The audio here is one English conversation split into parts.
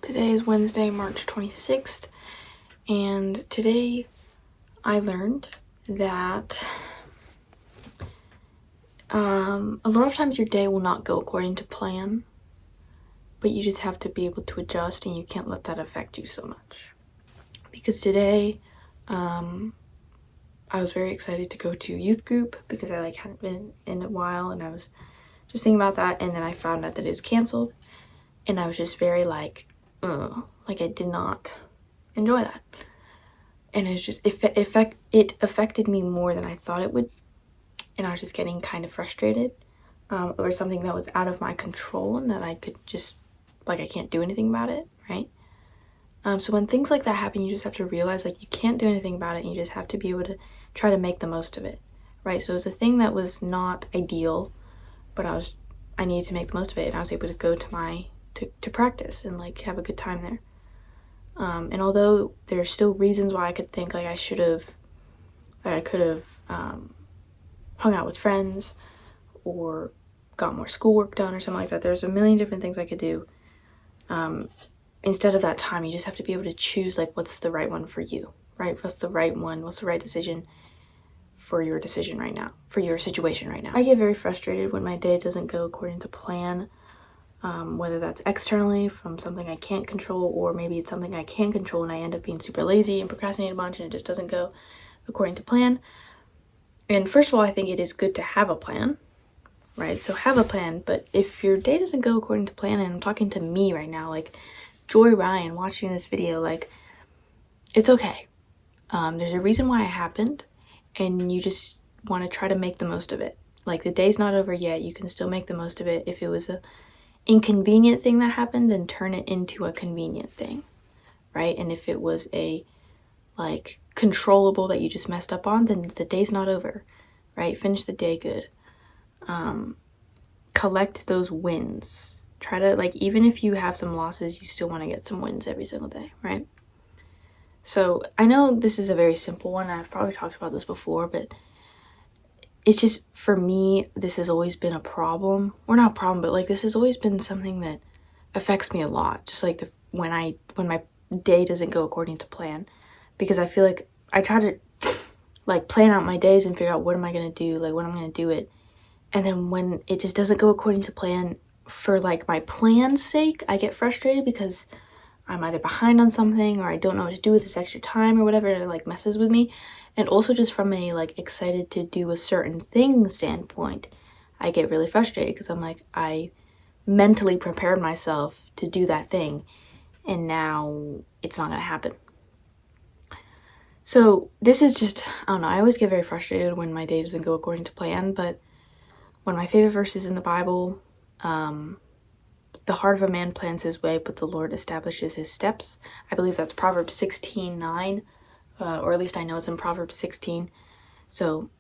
Today is Wednesday, March 26th, and today I learned that a lot of times your day will not go according to plan, but you just have to be able to adjust, and you can't let that affect you so much. Because today, I was very excited to go to youth group because I hadn't been in a while, and I was just thinking about that, and then I found out that it was canceled, and I was just very I did not enjoy that, and it's just it affected me more than I thought it would, and I was just getting kind of frustrated over something that was out of my control and that I could just I can't do anything about it, right? So when things like that happen, you just have to realize you can't do anything about it, and you just have to be able to try to make the most of it, right? So it was a thing that was not ideal, but I needed to make the most of it, and I was able to go to practice and have a good time there. And although there's still reasons why I could think I could have hung out with friends or got more schoolwork done or something like that. There's a million different things I could do. Instead of that time, you just have to be able to choose what's the right one for you, right? What's the right one? What's the right decision for your decision right now, for your situation right now? I get very frustrated when my day doesn't go according to plan. Whether that's externally from something I can't control, or maybe it's something I can control and I end up being super lazy and procrastinate a bunch and it just doesn't go according to plan. And first of all, I think it is good to have a plan, right? So have a plan, but if your day doesn't go according to plan, and I'm talking to me right now, Joy Ryan watching this video, it's okay. There's a reason why it happened, and you just want to try to make the most of it. The day's not over yet. You can still make the most of it. If it was a inconvenient thing that happened, then turn it into a convenient thing, right? And if it was a controllable that you just messed up on, then the day's not over, right? Finish the day good. Collect those wins. Try to even if you have some losses, you still want to get some wins every single day, right? So I know this is a very simple one. I've probably talked about this before, but it's just, for me, this has always been a problem. Or not a problem, but this has always been something that affects me a lot. Just when my day doesn't go according to plan. Because I feel I try to plan out my days and figure out what am I going to do, when I'm going to do it. And then when it just doesn't go according to plan, for my plan's sake, I get frustrated because I'm either behind on something, or I don't know what to do with this extra time or whatever, and it messes with me. And also just from a excited to do a certain thing standpoint, I get really frustrated because I'm I mentally prepared myself to do that thing, and now it's not going to happen. So this is just, I don't know, I always get very frustrated when my day doesn't go according to plan. But one of my favorite verses in the Bible, the heart of a man plans his way, but the Lord establishes his steps. I believe that's Proverbs 16:9. Or at least I know it's in Proverbs 16. So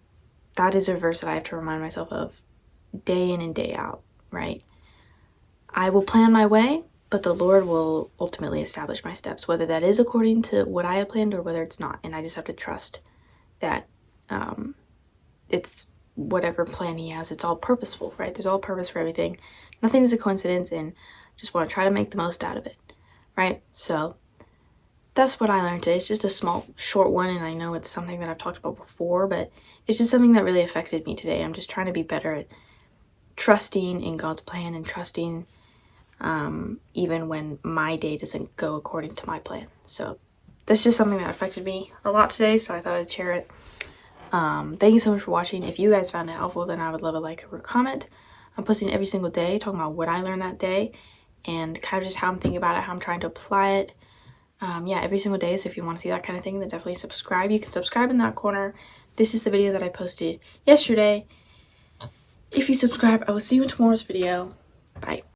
that is a verse that I have to remind myself of day in and day out, right? I will plan my way, but the Lord will ultimately establish my steps, whether that is according to what I have planned or whether it's not. And I just have to trust that it's whatever plan he has, it's all purposeful, right? There's all purpose for everything. Nothing is a coincidence, and just want to try to make the most out of it, right? So that's what I learned today. It's just a small, short one, and I know it's something that I've talked about before, but it's just something that really affected me today. I'm just trying to be better at trusting in God's plan and trusting even when my day doesn't go according to my plan. So that's just something that affected me a lot today, so I thought I'd share it. Thank you so much for watching. If you guys found it helpful, then I would love a like or a comment. I'm posting every single day talking about what I learned that day and kind of just how I'm thinking about it, how I'm trying to apply it. Every single day. So if you want to see that kind of thing, then definitely subscribe. You can subscribe in that corner. This is the video that I posted yesterday. If you subscribe, I will see you in tomorrow's video. Bye.